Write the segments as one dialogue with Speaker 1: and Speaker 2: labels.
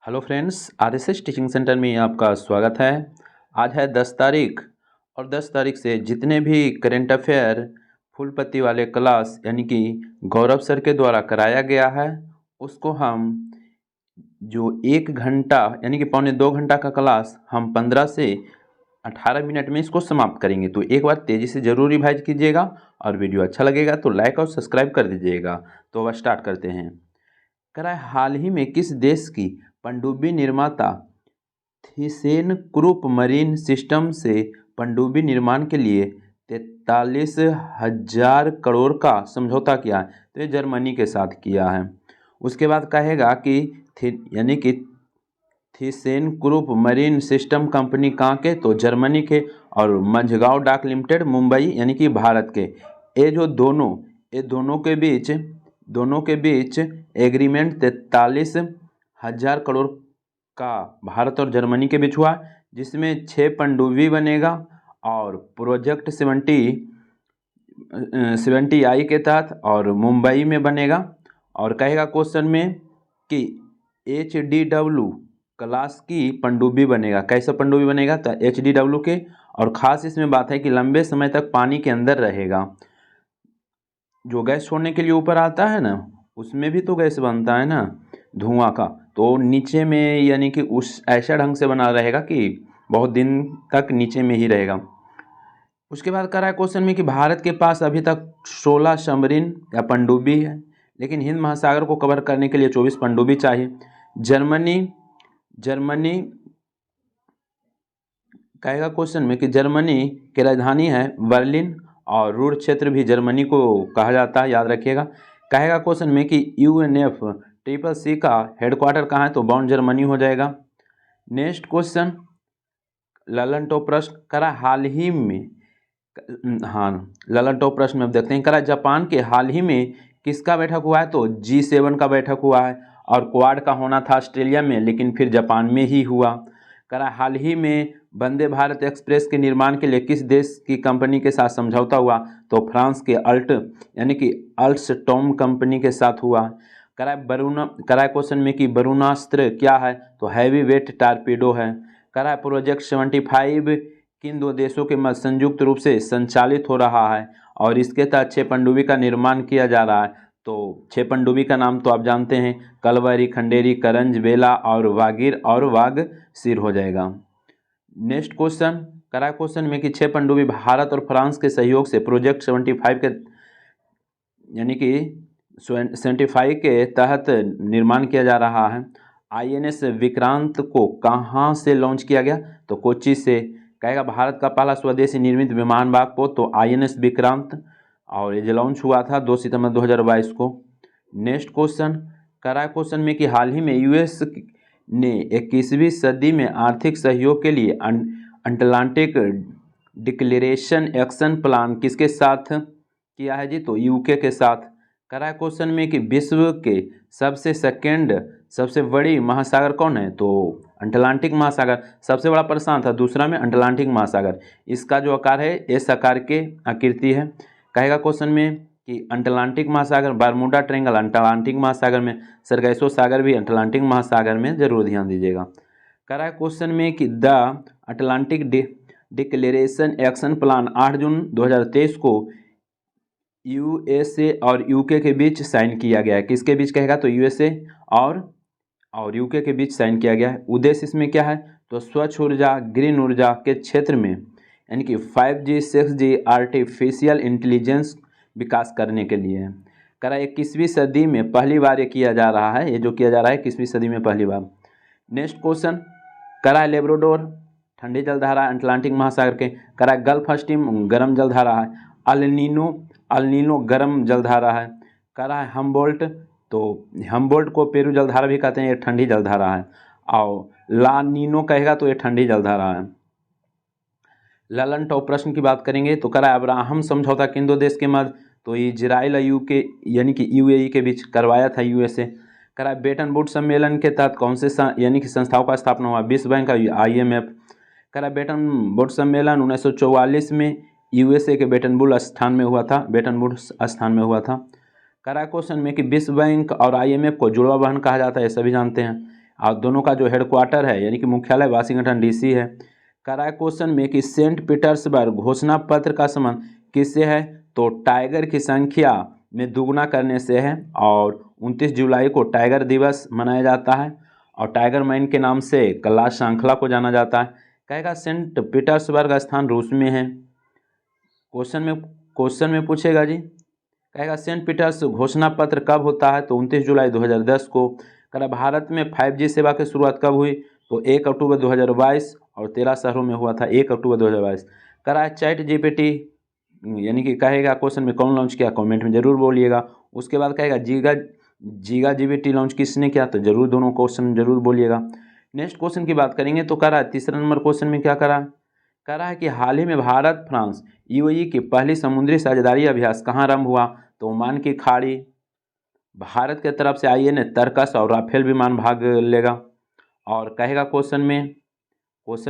Speaker 1: Hello friends, RSS teaching centre में आपका स्वागत है। आज है 10 तारीख और 10 तारीख से जितने भी करेंट अफेयर फुल पत्ती वाले क्लास यानी कि गौरव सर के द्वारा कराया गया है उसको हम जो 1 घंटा यानी कि पौने 2 घंटा का क्लास हम 15 से 18 मिनट में इसको समाप्त करेंगे। तो एक बार तेज़ी से ज़रूर रिवाइज कीजिएगा और वीडियो अच्छा लगेगा तो लाइक और सब्सक्राइब कर दीजिएगा। तो अब स्टार्ट करते हैं। करा हाल ही में किस देश की पनडुब्बी निर्माता थीसेनक्रूप मरीन सिस्टम से पनडुब्बी निर्माण के लिए 43,000 करोड़ का समझौता किया है? तो ये जर्मनी के साथ किया है। उसके बाद कहेगा कि यानी कि थीसेनक्रूप मरीन सिस्टम कंपनी कहाँ के? तो जर्मनी के। और मझगांव डाक लिमिटेड मुंबई यानी कि भारत के। ये दोनों के बीच एग्रीमेंट 43,000 करोड़ का भारत और जर्मनी के बीच हुआ, जिसमें 6 पनडुब्बी बनेगा और प्रोजेक्ट 70 के तहत और मुंबई में बनेगा। और कहेगा क्वेश्चन में कि HDW क्लास की पनडुब्बी बनेगा। कैसा पनडुब्बी बनेगा? तो HDW के। और ख़ास इसमें बात है कि लंबे समय तक पानी के अंदर रहेगा। जो गैस छोड़ने के लिए ऊपर आता है ना, उसमें भी तो गैस बनता है ना धुआं का, तो नीचे में यानी कि उस ऐसा ढंग से बना रहेगा कि बहुत दिन तक नीचे में ही रहेगा। उसके बाद करा है क्वेश्चन में कि भारत के पास अभी तक 16 सबमरीन या पनडुब्बी है, लेकिन हिंद महासागर को कवर करने के लिए 24 पनडुब्बी चाहिए। जर्मनी कहेगा क्वेश्चन में कि जर्मनी की राजधानी है बर्लिन और रूर क्षेत्र भी जर्मनी को कहा जाता है, याद रखिएगा। कहेगा क्वेश्चन में कि UNFCCC का हेडक्वार्टर कहाँ है? तो बॉन जर्मनी हो जाएगा। नेक्स्ट क्वेश्चन ललन टॉप प्रश्न करा हाल ही में, ललन टॉप प्रश्न में अब देखते हैं। करा जापान के हाल ही में किसका बैठक हुआ है? तो G7 का बैठक हुआ है। और क्वाड का होना था ऑस्ट्रेलिया में, लेकिन फिर जापान में ही हुआ। करा हाल ही में वंदे भारत एक्सप्रेस के निर्माण के लिए किस देश की कंपनी के साथ समझौता हुआ? तो फ्रांस के यानी कि अल्स्टॉम कंपनी के साथ हुआ। कराए क्वेश्चन में कि वरुणास्त्र क्या है? तो हैवी वेट टारपीडो है। कराए प्रोजेक्ट 75 किन 2 देशों के मध्य संयुक्त रूप से संचालित हो रहा है और इसके तहत 6 पनडुब्बी का निर्माण किया जा रहा है? तो 6 पनडुब्बी का नाम तो आप जानते हैं, कलवरी, खंडेरी, करंज, बेला और वागीर और वागसीर हो जाएगा। नेक्स्ट क्वेश्चन करा क्वेश्चन में कि 6 पनडुब्बी भारत और फ्रांस के सहयोग से प्रोजेक्ट 75 के यानी कि 75 के तहत निर्माण किया जा रहा है। INS विक्रांत को कहाँ से लॉन्च किया गया? तो कोच्चि से। कहेगा भारत का पहला स्वदेशी निर्मित विमान बागपोत? तो INS विक्रांत, और ये लॉन्च हुआ था 2 सितंबर 2022 को। नेक्स्ट क्वेश्चन करा क्वेश्चन में कि हाल ही में US ने 21वीं सदी में आर्थिक सहयोग के लिए अटलांटिक डिक्लेरेशन एक्शन प्लान किसके साथ किया है जी? तो UK के साथ। करा क्वेश्चन में कि विश्व के सबसे बड़ी महासागर कौन है? तो अटलांटिक महासागर। सबसे बड़ा प्रशांत है, दूसरा में अटलांटिक महासागर। इसका जो आकार है एस आकार के आकृति है। कहेगा क्वेश्चन में कि अटलांटिक महासागर, बर्मुडा ट्रायंगल अटलांटिक महासागर में, सरगैसो सागर भी अटलांटिक महासागर में, जरूर ध्यान दीजिएगा। करा क्वेश्चन में कि the Atlantic declaration action plan 8 जून 2023 को USA और UK के बीच साइन किया गया है। किसके बीच कहेगा? तो USA और UK के बीच साइन किया गया है। उद्देश्य इसमें क्या है? तो स्वच्छ ऊर्जा, ग्रीन ऊर्जा के क्षेत्र में यानी कि 5G 6G आर्टिफिशियल इंटेलिजेंस विकास करने के लिए है। करा 21वीं सदी में पहली बार ये किया जा रहा है, ये जो किया जा रहा है 21वीं सदी में पहली बार। नेक्स्ट क्वेश्चन करा लेब्राडोर ठंडी जलधारा अटलांटिक महासागर के। करा गल्फ स्ट्रीम गर्म जलधारा है। अल्नीनो गर्म जलधारा है। करा है हम्बोल्ट, तो हम्बोल्ट को पेरू जलधारा भी कहते हैं, ये ठंडी जलधारा है। और लानीनो कहेगा तो ये ठंडी जलधारा है। ललन टॉप प्रश्न की बात करेंगे तो करा अब्राहम समझौता किन 2 देश के मध्य? तो इजराइल और UK यानी कि UAE के बीच करवाया था USA। करा बेटन वुड्स सम्मेलन के तहत कौन से यानी कि संस्थाओं का स्थापना हुआ? विश्व बैंक और IMF। करा बेटन वुड्स सम्मेलन 1944 में USA के बेटन वुड्स स्थान में हुआ था। करा क्वेश्चन में कि विश्व बैंक और IMF को जुड़वा बहन कहा जाता है, सभी जानते हैं। और दोनों का जो हेडक्वार्टर है यानी कि मुख्यालय वाशिंगटन डीसी है। कह रहा है क्वेश्चन में कि सेंट पीटर्सबर्ग घोषणा पत्र का संबंध किससे है, तो टाइगर की संख्या में दुगुना करने से है। और 29 जुलाई को टाइगर दिवस मनाया जाता है और टाइगर माइन के नाम से कैलाश श्रृंखला को जाना जाता है। कहेगा सेंट पीटर्सबर्ग स्थान रूस में है। क्वेश्चन में पूछेगा जी, कहेगा सेंट पीटर्स घोषणा पत्र कब होता है, तो 29 जुलाई 2010 को। कह रहा भारत में 5G सेवा की शुरुआत कब हुई, तो 1 अक्टूबर 2022 और 13 शहरों में हुआ था 1 अक्टूबर 2022। कह रहा है चैट जीपीटी यानी कि कहेगा क्वेश्चन में कौन लॉन्च किया, कमेंट में जरूर बोलिएगा। उसके बाद कहेगा जीगा जीपीटी लॉन्च किसने किया, तो जरूर दोनों क्वेश्चन जरूर बोलिएगा। नेक्स्ट क्वेश्चन की बात करेंगे तो कह रहा है तीसरा नंबर क्वेश्चन में क्या कह रहा है कि हाल ही में भारत फ्रांस यूएई की पहली समुद्री साझेदारी अभ्यास कहाँ आरंभ हुआ, तो ओमान की खाड़ी। भारत की तरफ से आईएनए तरकस और राफेल विमान भाग लेगा। और कहेगा क्वेश्चन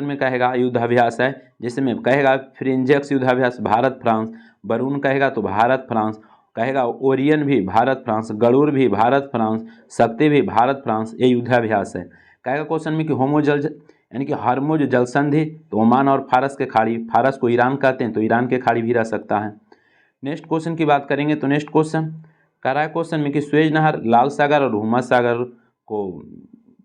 Speaker 1: में कहेगा युद्धाभ्यास है, जिसमें कहेगा फ्रिंजेक्स युद्धाभ्यास भारत फ्रांस, बरून कहेगा तो भारत फ्रांस, कहेगा ओरियन भी भारत फ्रांस, गरुड़ भी भारत फ्रांस, शक्ति भी भारत फ्रांस, ये युद्धाभ्यास है। कहेगा क्वेश्चन में कि होमोजल यानी कि हरमुज जल संधि, तो ओमान और फारस के खाड़ी, फारस को ईरान कहते हैं तो ईरान के खाड़ी भी रह सकता है। नेक्स्ट क्वेश्चन की बात करेंगे तो नेक्स्ट क्वेश्चन कह रहा है क्वेश्चन में कि स्वेज नहर लाल सागर और भूमध्य सागर को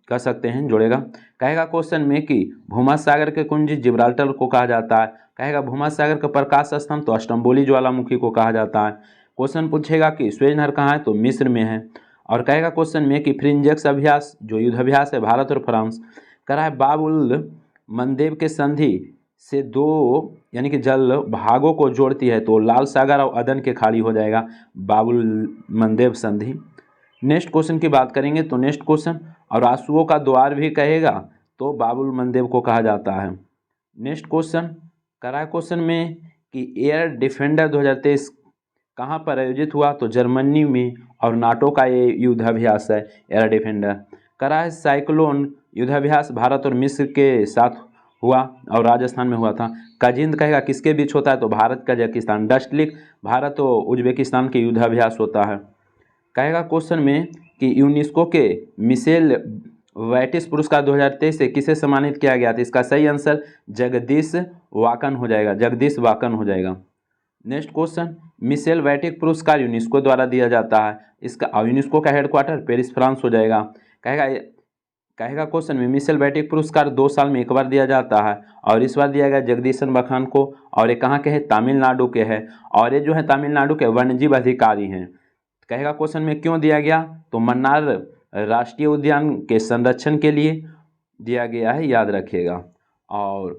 Speaker 1: कह सकते हैं जोड़ेगा। कहेगा क्वेश्चन में कि भूमध्य सागर के कुंज जिब्राल्टर को कहा जाता है। कहेगा भूमध्य सागर का प्रकाश स्तंभ तो स्टम्बोली ज्वालामुखी को कहा जाता है। क्वेश्चन पूछेगा कि स्वेज नहर कहाँ है, तो मिस्र में है। और कहेगा क्वेश्चन में कि फ्रिंजेक्स अभ्यास जो युद्धाभ्यास है भारत और फ्रांस। कह रहा है बाबुल मंदेब के संधि से दो यानी कि जल भागों को जोड़ती है, तो लाल सागर और अदन के खाड़ी हो जाएगा बाबुल मंदेब संधि। नेक्स्ट क्वेश्चन की बात करेंगे तो नेक्स्ट क्वेश्चन और आंसुओं का द्वार भी कहेगा तो बाबुल मंदेब को कहा जाता है। नेक्स्ट क्वेश्चन कह रहा है क्वेश्चन में कि एयर डिफेंडर 2023 कहाँ पर आयोजित हुआ, तो जर्मनी में, और नाटो का ये युद्धाभ्यास है एयर डिफेंडर। कह रहा है साइक्लोन युद्धाभ्यास भारत और मिस्र के साथ हुआ और राजस्थान में हुआ था। काजिंद कहेगा किसके बीच होता है, तो भारत कजाकिस्तान। डस्टलिक भारत और उज्बेकिस्तान के युद्धाभ्यास होता है। कहेगा क्वेश्चन में कि यूनेस्को के मिशेल वैटिस पुरस्कार 2023 से किसे सम्मानित किया गया था, इसका सही आंसर जगदीश वाकन हो जाएगा। नेक्स्ट क्वेश्चन मिशेल वैटिस पुरस्कार यूनेस्को द्वारा दिया जाता है, इसका यूनेस्को का हेडक्वार्टर पेरिस फ्रांस हो जाएगा। कहेगा क्वेश्चन में मिशेल वैटिस पुरस्कार 2 साल में एक बार दिया जाता है और इस बार दिया गया जगदीशन बखान को, और ये कहाँ के हैं, तमिलनाडु के हैं, और ये जो है तमिलनाडु के वन्यजीव अधिकारी हैं। कहेगा क्वेश्चन में क्यों दिया गया, तो मन्नार राष्ट्रीय उद्यान के संरक्षण के लिए दिया गया है, याद रखिएगा। और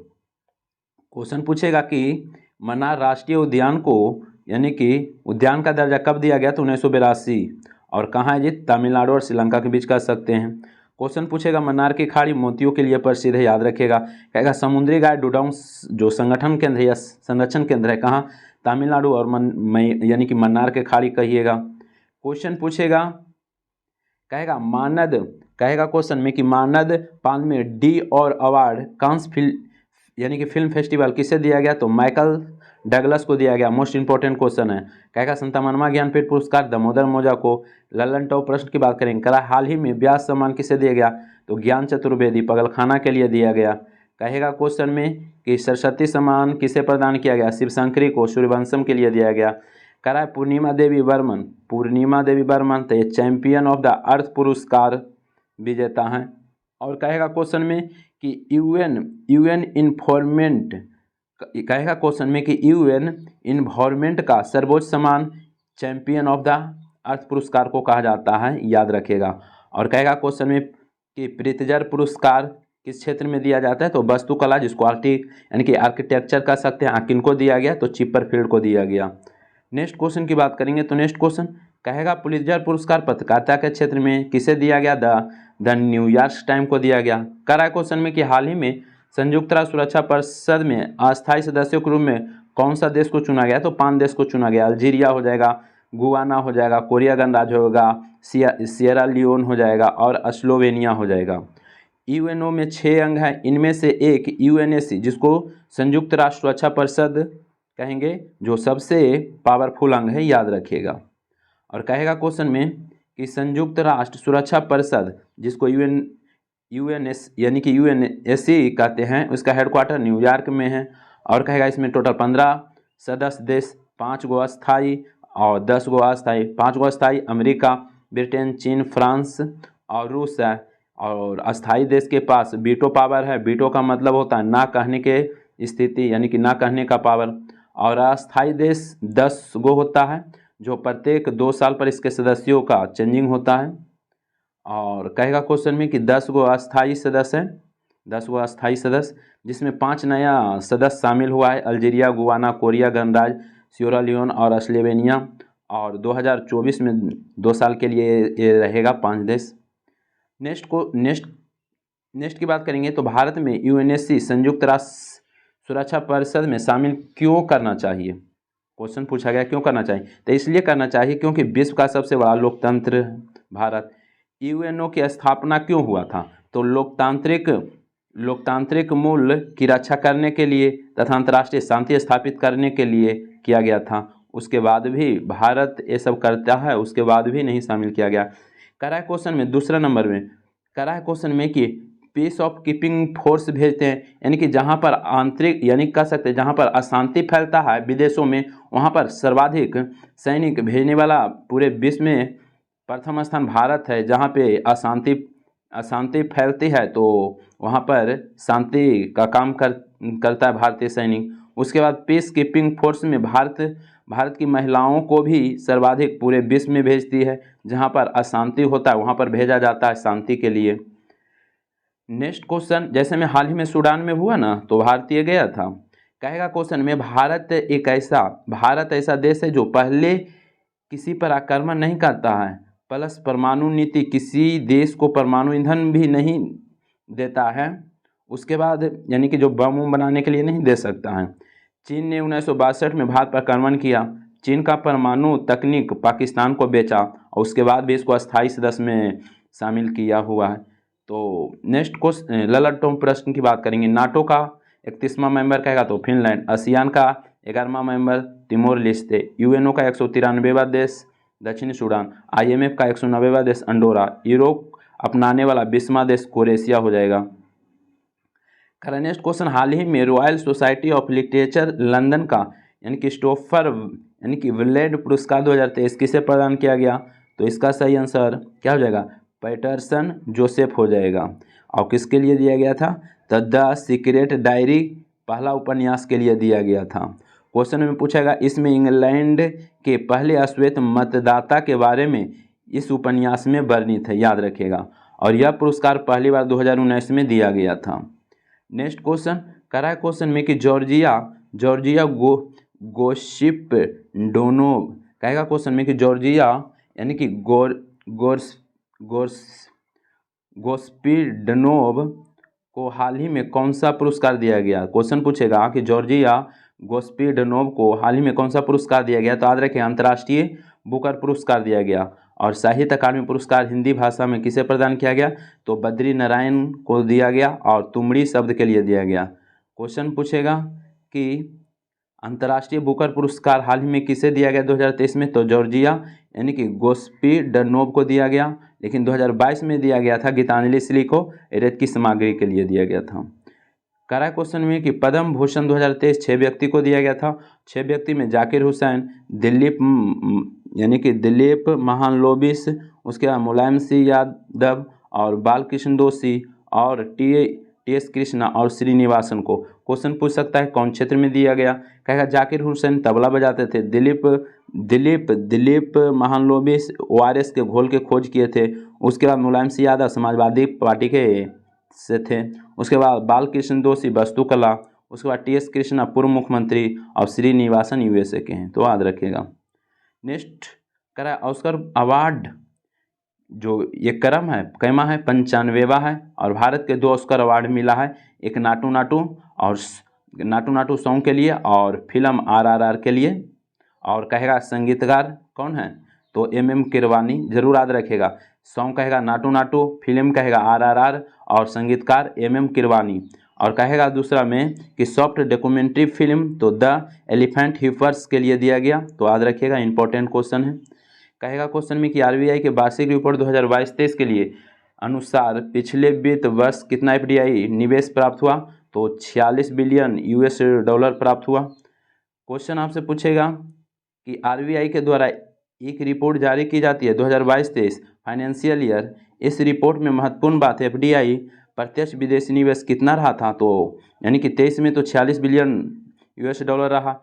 Speaker 1: क्वेश्चन पूछेगा कि मन्नार राष्ट्रीय उद्यान को यानी कि उद्यान का दर्जा कब दिया गया, तो 1982, और कहाँ है जी, तमिलनाडु और श्रीलंका के बीच कर सकते हैं। क्वेश्चन पूछेगा मन्नार की खाड़ी मोतियों के लिए प्रसिद्ध है, याद रखिएगा। कहेगा समुद्री गाय डुडाउन जो संगठन केंद्र या संरक्षण केंद्र है कहाँ, तमिलनाडु और यानी कि मन्नार के खाड़ी कहिएगा। क्वेश्चन पूछेगा कहेगा मानद, कहेगा क्वेश्चन में कि मानद पान में डी और अवार्ड कांस यानी कि फिल्म फेस्टिवल किसे दिया गया, तो माइकल डगलस को दिया गया। मोस्ट इंपॉर्टेंट क्वेश्चन है। कहेगा संत मनवा ज्ञानपीठ पुरस्कार दामोदर मौजा को। लल्लन टॉप प्रश्न की बात करेंगे, कहा हाल ही में व्यास सम्मान किसे दिया गया, तो ज्ञान चतुर्वेदी पगलखाना के लिए दिया गया। कहेगा क्वेश्चन में कि सरस्वती सम्मान किसे प्रदान किया गया, शिवशंकरी को सूर्यवंशम के लिए दिया गया। कह रहा है पूर्णिमा देवी बर्मन तो ये चैंपियन ऑफ द अर्थ पुरस्कार विजेता हैं। और कहेगा क्वेश्चन में कि यूएन इन्फॉर्मेंट, कहेगा क्वेश्चन में कि यूएन इन्वायरमेंट का सर्वोच्च सम्मान चैंपियन ऑफ द अर्थ पुरस्कार को कहा जाता है, याद रखिएगा। और कहेगा क्वेश्चन में कि प्रित्जर पुरस्कार किस क्षेत्र में दिया जाता है, तो वास्तुकला जिसको यानी कि आर्किटेक्चर कह सकते हैं, किनको दिया गया, तो चिपरफील्ड को दिया गया। नेक्स्ट क्वेश्चन की बात करेंगे तो नेक्स्ट क्वेश्चन कहेगा पुलित्जर पुरस्कार पत्रकारिता के क्षेत्र में किसे दिया गया, द न्यूयॉर्क टाइम को दिया गया। कह रहा है क्वेश्चन में कि हाल ही में संयुक्त राष्ट्र सुरक्षा परिषद में अस्थायी सदस्यों के रूप में कौन सा देश को चुना गया, तो 5 देश को चुना गया। अल्जीरिया हो जाएगा, गुआना हो जाएगा, कोरिया गणराज्य होगा, सियरा लियोन हो जाएगा और स्लोवेनिया हो जाएगा। यूएनओ में 6 अंग हैं, इनमें से एक यूएनएससी जिसको संयुक्त राष्ट्र सुरक्षा परिषद कहेंगे, जो सबसे पावरफुल अंग है, याद रखिएगा। और कहेगा क्वेश्चन में कि संयुक्त राष्ट्र सुरक्षा परिषद जिसको यूएनएस यानी कि यूएनएससी कहते हैं, उसका हेडक्वार्टर न्यूयॉर्क में है। और कहेगा इसमें टोटल 15 सदस्य देश, 5 गो अस्थायी और 10 गो अस्थायी। 5 गो अस्थायी अमेरिका, ब्रिटेन, चीन, फ्रांस और रूस है। और अस्थायी देश के पास वीटो पावर है। वीटो का मतलब होता है ना कहने के स्थिति, यानी कि ना कहने का पावर। और अस्थायी देश 10 गो होता है, जो प्रत्येक 2 साल पर इसके सदस्यों का चेंजिंग होता है। और कहेगा क्वेश्चन में कि 10 गो अस्थायी सदस्य हैं, 10 गो अस्थायी सदस्य, जिसमें 5 नया सदस्य शामिल हुआ है, अल्जीरिया, गुयाना, कोरिया गणराज्य, सिएरा लियोन और स्लोवेनिया। और 2024 में 2 साल के लिए ये रहेगा 5 देश। नेक्स्ट की बात करेंगे तो भारत में यूएनएससी संयुक्त राष्ट्र सुरक्षा परिषद में शामिल क्यों करना चाहिए। क्वेश्चन पूछा गया क्यों करना चाहिए, तो इसलिए करना चाहिए क्योंकि विश्व का सबसे बड़ा लोकतंत्र है भारत। यूएनओ की स्थापना क्यों हुआ था, तो लोकतांत्रिक मूल्य की रक्षा करने के लिए तथा अंतर्राष्ट्रीय शांति स्थापित करने के लिए किया गया था। उसके बाद भी भारत ये सब करता है, उसके बाद भी नहीं शामिल किया गया। करा है क्वेश्चन में दूसरा नंबर में, करा है क्वेश्चन में कि पीस ऑफ कीपिंग फोर्स भेजते हैं, यानी कि जहां पर आंतरिक यानी कह सकते हैं जहां पर अशांति फैलता है विदेशों में, वहां पर सर्वाधिक सैनिक भेजने वाला पूरे विश्व में प्रथम स्थान भारत है। जहां पे अशांति फैलती है तो वहां पर शांति का काम करता है भारतीय सैनिक। उसके बाद पीस कीपिंग फोर्स में भारत की महिलाओं को भी सर्वाधिक पूरे विश्व में भेजती है। जहां पर अशांति होता है वहां पर भेजा जाता है शांति के लिए। नेक्स्ट क्वेश्चन, जैसे में हाल ही में सूडान में हुआ ना, तो भारतीय गया था। कहेगा क्वेश्चन में भारत ऐसा देश है जो पहले किसी पर आक्रमण नहीं करता है, प्लस परमाणु नीति, किसी देश को परमाणु ईंधन भी नहीं देता है। उसके बाद यानी कि जो बम बनाने के लिए नहीं दे सकता है। चीन ने 1962 में भारत पर आक्रमण किया। चीन का परमाणु तकनीक पाकिस्तान को बेचा और उसके बाद भी इसको अस्थायी सदस्य में शामिल किया हुआ है। तो नेक्स्ट क्वेश्चन ललट टॉम प्रश्न की बात करेंगे। नाटो का 31वां मेंबर कहेगा तो फिनलैंड, आसियान का 11वां मेंबर तिमोर लेस्ते, यूएनओ का 193वां देश दक्षिणी सूडान, आईएमएफ का 190वां देश अंडोरा, यूरोप अपनाने वाला 20वां देश क्रोएशिया हो जाएगा। नेक्स्ट क्वेश्चन, हाल ही में royal society of literature London का यानी कि स्टोफर यानी कि विलेड पुरस्कार 2023 किसे प्रदान किया गया, तो इसका सही आंसर क्या हो जाएगा, पैटरसन जोसेफ हो जाएगा। और किसके लिए दिया गया था, द सीक्रेट डायरी पहला उपन्यास के लिए दिया गया था। क्वेश्चन में पूछेगा इसमें इंग्लैंड के पहले अश्वेत मतदाता के बारे में इस उपन्यास में वर्णित है, याद रखिएगा। और यह पुरस्कार पहली बार 2019 में दिया गया था। नेक्स्ट क्वेश्चन करा है क्वेश्चन में कि जॉर्जिया गोसिप डोनोव, कहेगा क्वेश्चन में कि जॉर्जिया यानी कि गोस्पिडनोव को हाल ही में कौन सा पुरस्कार दिया गया। क्वेश्चन पूछेगा कि जॉर्जिया गोस्पिडनोव को हाल ही में कौन सा पुरस्कार दिया गया, तो याद रखें अंतर्राष्ट्रीय बुकर पुरस्कार दिया गया। और साहित्य अकादमी पुरस्कार हिंदी भाषा में किसे प्रदान किया गया, तो बद्री नारायण को दिया गया और तुमड़ी शब्द के लिए दिया गया। क्वेश्चन पूछेगा कि अंतर्राष्ट्रीय बुकर पुरस्कार हाल ही में किसे दिया गया 2023 में, तो जॉर्जिया यानी कि गोस्पिडनोव को दिया गया। लेकिन 2022 में दिया गया था गीतांजलि श्री को रेत की सामग्री के लिए दिया गया था। करा क्वेश्चन में कि पद्म भूषण 2023 6 व्यक्ति को दिया गया था। 6 व्यक्ति में जाकिर हुसैन, दिलीप महालनोबिस, उसके बाद मुलायम सिंह यादव और बालकृष्ण दोषी और टी.एस. कृष्णा और श्रीनिवासन को। क्वेश्चन पूछ सकता है कौन क्षेत्र में दिया गया, कहेगा जाकिर हुसैन तबला बजाते थे, दिलीप महालनोबिस ORS के घोल के खोज किए थे, उसके बाद मुलायम सिंह यादव समाजवादी पार्टी के से थे, उसके बाद बालकृष्ण दोषी वास्तुकला, उसके बाद टी.एस. कृष्णा पूर्व मुख्यमंत्री और श्रीनिवासन USA के हैं, तो याद रखिएगा। नेक्स्ट करा ऑस्कर अवार्ड, जो ये क्रम है कैमा है 95वां है और भारत के 2 ऑस्कर अवार्ड मिला है, एक नाटू नाटू सॉन्ग के लिए और फिल्म RRR के लिए। और कहेगा संगीतकार कौन है, तो MM किरवानी, जरूर याद रखेगा। सॉन्ग कहेगा नाटू, फिल्म कहेगा RRR और संगीतकार MM किरवानी। और कहेगा दूसरा में कि सॉफ्ट डॉक्यूमेंट्री फिल्म तो द एलिफेंट हीपर्स के लिए दिया गया, तो याद रखिएगा इंपॉर्टेंट क्वेश्चन है। कहेगा क्वेश्चन में कि RBI के वार्षिक रिपोर्ट 2022-23 के लिए अनुसार पिछले वित्त वर्ष कितना एफडीआई निवेश प्राप्त हुआ? तो 46 बिलियन यूएस डॉलर प्राप्त हुआ। क्वेश्चन आपसे पूछेगा कि आरबीआई के द्वारा एक रिपोर्ट जारी की जाती है 2022-23 फाइनेंशियल ईयर। इस रिपोर्ट में महत्वपूर्ण बात है एफडीआई प्रत्यक्ष विदेशी निवेश कितना रहा था? तो यानी कि 23 में तो 46 बिलियन यूएस डॉलर रहा।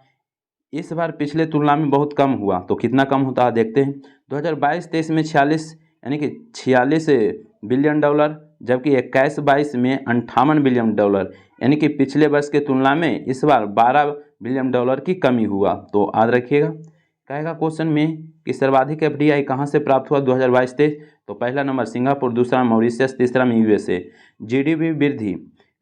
Speaker 1: इस बार पिछले तुलना में बहुत कम हुआ, तो कितना कम होता है देखते हैं। 2022-23 में 46 यानी कि 46 बिलियन डॉलर, जबकि 21-22 में 58 बिलियन डॉलर, यानी कि पिछले वर्ष के तुलना में इस बार 12 बिलियन डॉलर की कमी हुआ। तो याद रखिएगा। कहेगा क्वेश्चन में कि सर्वाधिक एफडीआई कहाँ से प्राप्त हुआ 2022-23? तो पहला नंबर सिंगापुर, दूसरा मॉरिशस, तीसरा में यूएसए। जीडीपी वृद्धि,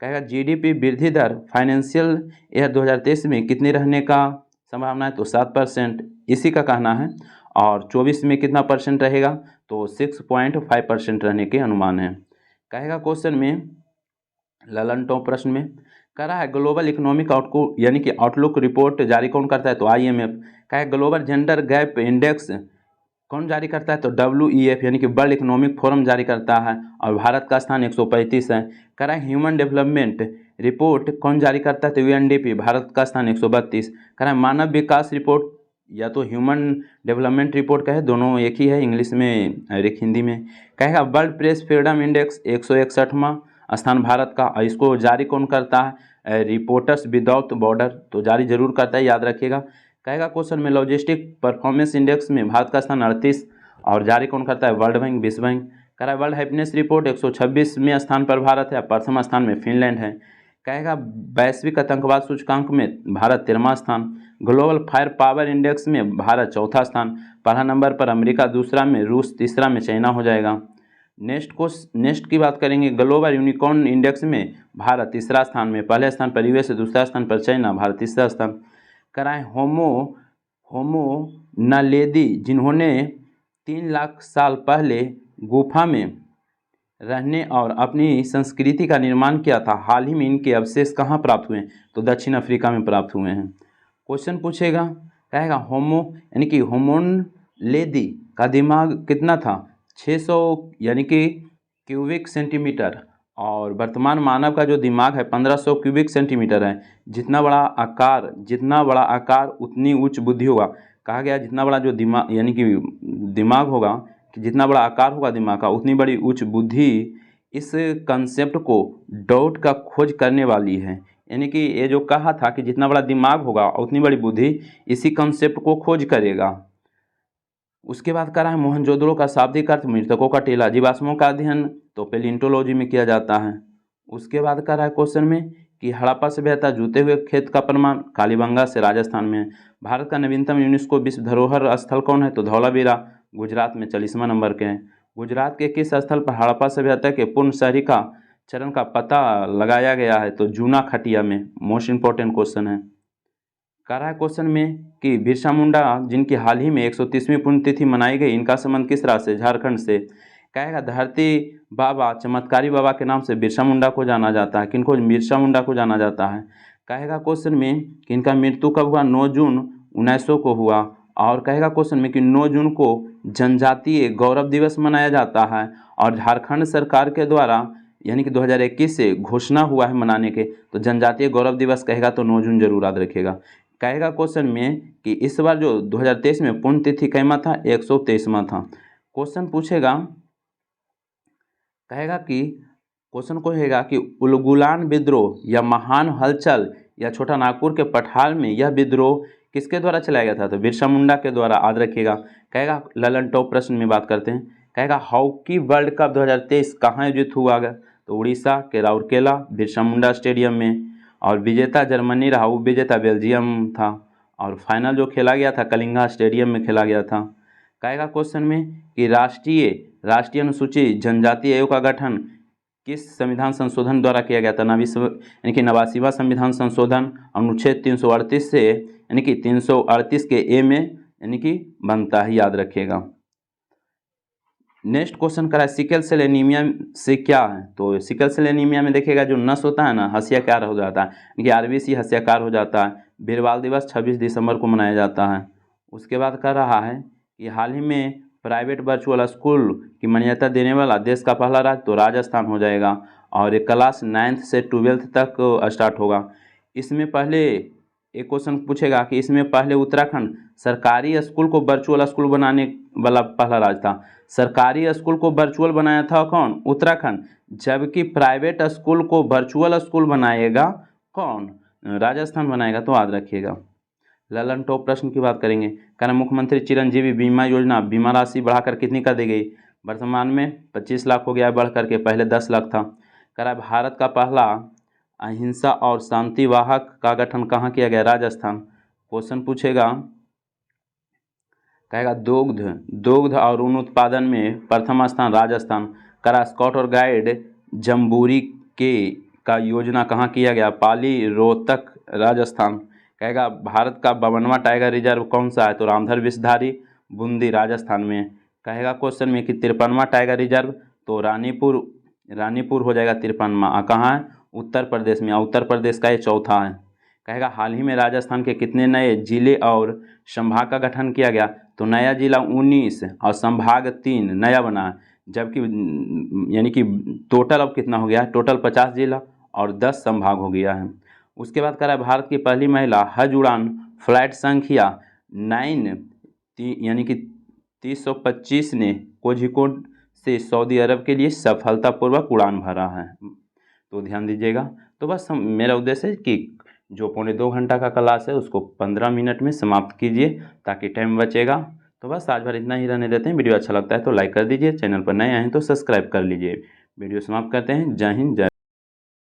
Speaker 1: कहेगा जीडीपी वृद्धि दर फाइनेंशियल ईयर 2023 में कितनी रहने का संभावना है? तो 7%, इसी का कहना है। और 24 में कितना परसेंट रहेगा? तो 6.5% रहने के अनुमान है। कहेगा क्वेश्चन में ललन टॉप प्रश्न में कह रहा है ग्लोबल इकोनॉमिक आउटलुक यानी कि आउटलुक रिपोर्ट जारी कौन करता है? तो आईएमएफ। कहे ग्लोबल जेंडर गैप इंडेक्स कौन जारी करता है? तो WEF यानी कि वर्ल्ड इकोनॉमिक फोरम जारी करता है, और भारत का स्थान 135 है। कह रहा है ह्यूमन डेवलपमेंट रिपोर्ट कौन जारी करता है? तो UNDP, भारत का स्थान 132। कह रहा है मानव विकास रिपोर्ट या तो ह्यूमन डेवलपमेंट रिपोर्ट कहे, दोनों एक ही है, इंग्लिश में और एक हिंदी में। कहेगा वर्ल्ड प्रेस फ्रीडम इंडेक्स 161वां स्थान भारत का, और इसको जारी कौन करता है? रिपोर्टर्स विदाउट बॉर्डर, तो जारी जरूर करता है, याद रखिएगा। कहेगा क्वेश्चन में लॉजिस्टिक परफॉर्मेंस इंडेक्स में भारत का स्थान 38, और जारी कौन करता है? वर्ल्ड बैंक, विश्व बैंक। कह रहा है वर्ल्ड हैप्पीनेस रिपोर्ट 126वें स्थान पर भारत है, प्रथम स्थान में फिनलैंड है। कहेगा वैश्विक आतंकवाद सूचकांक में भारत 13वां स्थान। ग्लोबल फायर पावर इंडेक्स में भारत चौथा स्थान, पहला नंबर पर अमेरिका, दूसरा में रूस, तीसरा में चाइना हो जाएगा। नेक्स्ट की बात करेंगे ग्लोबल यूनिकॉर्न इंडेक्स में भारत तीसरा स्थान में, पहले स्थान पर यूएस, दूसरा स्थान पर चाइना, भारत तीसरा स्थान। कराएं होमो नालेदी जिन्होंने 3 लाख साल पहले गुफा में रहने और अपनी संस्कृति का निर्माण किया था, हाल ही में इनके अवशेष कहाँ प्राप्त हुए हैं? तो दक्षिण अफ्रीका में प्राप्त हुए हैं। क्वेश्चन पूछेगा, कहेगा होमो यानी कि होमोन लेदी का दिमाग कितना था? 600 यानी कि क्यूबिक सेंटीमीटर, और वर्तमान मानव का जो दिमाग है 1500 क्यूबिक सेंटीमीटर है। जितना बड़ा आकार उतनी उच्च बुद्धि होगा। कहा गया जितना बड़ा जो दिमाग यानी कि दिमाग होगा, कि जितना बड़ा आकार होगा दिमाग का उतनी बड़ी उच्च बुद्धि। इस कंसेप्ट को डॉट का खोज करने वाली है, यानी कि ये जो कहा था कि जितना बड़ा दिमाग होगा उतनी बड़ी बुद्धि, इसी कंसेप्ट को खोज करेगा। उसके बाद कह रहा है मोहनजोदड़ो का शाब्दिक अर्थ मृतकों का टीला, जीवाश्मों का अध्ययन तो पेलियोंटोलॉजी में किया जाता है। उसके बाद कह रहा है क्वेश्चन में कि हड़प्पा सभ्यता जूते हुए खेत का प्रमाण कालीबंगा से राजस्थान में है। भारत का नवीनतम यूनेस्को विश्व धरोहर स्थल कौन है? तो धौलावीरा, गुजरात में 40वां नंबर के हैं। गुजरात के किस स्थल पर हड़प्पा सभ्यता के पूर्ण शहरीका चरण का पता लगाया गया है? तो जूना खटिया में। मोस्ट इंपॉर्टेंट क्वेश्चन है। कह रहा है क्वेश्चन में कि बिरसा मुंडा जिनकी हाल ही में 130वीं पुण्यतिथि मनाई गई, इनका संबंध किस राज्य से? झारखंड से। कहेगा धरती बाबा, चमत्कारी बाबा के नाम से बिरसा मुंडा को जाना जाता है। किनको? बिरसा मुंडा को जाना जाता है। कहेगा क्वेश्चन में कि इनका मृत्यु कब हुआ? 9 जून 1900 को हुआ। और कहेगा क्वेश्चन में कि 9 जून को जनजातीय गौरव दिवस मनाया जाता है, और झारखंड सरकार के द्वारा यानी कि 2021 से घोषणा हुआ है मनाने के, तो जनजातीय गौरव दिवस कहेगा तो 9 जून जरूर याद रखेगा। कहेगा क्वेश्चन में कि इस बार जो 2023 में पुण्यतिथि कैमा था? 123वां था। क्वेश्चन पूछेगा, कहेगा कि क्वेश्चन को कहेगा कि उलगुलान विद्रोह या महान हलचल या छोटा नागपुर के पठार में यह विद्रोह किसके द्वारा चलाया गया था? तो बिरसा मुंडा के द्वारा, याद रखिएगा। कहेगा ललन टॉप प्रश्न में बात करते हैं। कहेगा हॉकी वर्ल्ड कप 2023 कहाँ आयोजित हुआ गया? तो उड़ीसा के राउरकेला बिरसा मुंडा स्टेडियम में, और विजेता जर्मनी रहा, उपविजेता बेल्जियम था, और फाइनल जो खेला गया था कलिंगा स्टेडियम में खेला गया था। कहेगा क्वेश्चन में कि राष्ट्रीय अनुसूचित जनजाति आयोग का गठन किस संविधान संशोधन द्वारा किया गया था? यानी कि 89वां संविधान संशोधन अनुच्छेद 338 से यानी कि 338 के ए में यानी कि बनता है, याद रखिएगा। नेक्स्ट क्वेश्चन करा सिकल सेल एनीमिया से क्या है? तो सिकल सेल एनीमिया में देखिएगा जो नस होता है ना, हस्याकार हो जाता है, यानी कि आरबीसी हस्याकार हो जाता है। बीरबाल दिवस 26 दिसंबर को मनाया जाता है। उसके बाद कह रहा है कि हाल ही में प्राइवेट वर्चुअल स्कूल की मान्यता देने वाला देश का पहला राज्य तो राजस्थान हो जाएगा। और ये क्लास 9th से 12th तक स्टार्ट होगा। इसमें पहले एक क्वेश्चन पूछेगा कि इसमें पहले उत्तराखंड सरकारी स्कूल को वर्चुअल स्कूल बनाने वाला पहला राज्य था। सरकारी स्कूल को वर्चुअल बनाया था कौन? उत्तराखंड। जबकि प्राइवेट स्कूल को वर्चुअल स्कूल बनाएगा कौन? राजस्थान बनाएगा। तो याद रखिएगा। ललन टॉप प्रश्न की बात करेंगे। कहना मुख्यमंत्री चिरंजीवी बीमा योजना बीमा राशि बढ़ाकर कितनी कर दी गई? वर्तमान में 25 लाख हो गया है बढ़ करके, पहले 10 लाख था। कह रहा है भारत का पहला अहिंसा और शांति वाहक का गठन कहाँ किया गया? राजस्थान। क्वेश्चन पूछेगा, कहेगा दुग्ध और ऊन उत्पादन में प्रथम स्थान राजस्थान। कह रहा स्काउट और गाइड जम्बूरी के का योजना कहाँ किया गया? पाली, रोहतक, राजस्थान। कहेगा भारत का 52वां टाइगर रिजर्व कौन सा है? तो रामधर विषधारी, बूंदी, राजस्थान में। कहेगा क्वेश्चन में कि 53वां टाइगर रिजर्व तो रानीपुर हो जाएगा 53वां। कहाँ है? उत्तर प्रदेश में। उत्तर प्रदेश का ये चौथा है। कहेगा हाल ही में राजस्थान के कितने नए जिले और संभाग का गठन किया गया? तो नया जिला 19 और संभाग 3 नया बना है। जबकि यानी कि टोटल अब कितना हो गया है? टोटल 50 जिला और 10 संभाग हो गया है। उसके बाद कह रहा है भारत की पहली महिला हज उड़ान फ्लाइट संख्या 9 यानी कि 325 ने कोझिकोड से सऊदी अरब के लिए सफलतापूर्वक उड़ान भरा है। तो ध्यान दीजिएगा। तो बस मेरा उद्देश्य है कि जो 1.25 घंटा का क्लास है उसको 15 मिनट में समाप्त कीजिए ताकि टाइम बचेगा। तो बस आज भर इतना ही रहने देते हैं। वीडियो अच्छा लगता है तो लाइक कर दीजिए, चैनल पर नए आए हैं तो सब्सक्राइब कर लीजिए। वीडियो समाप्त करते हैं। जय हिंद, जय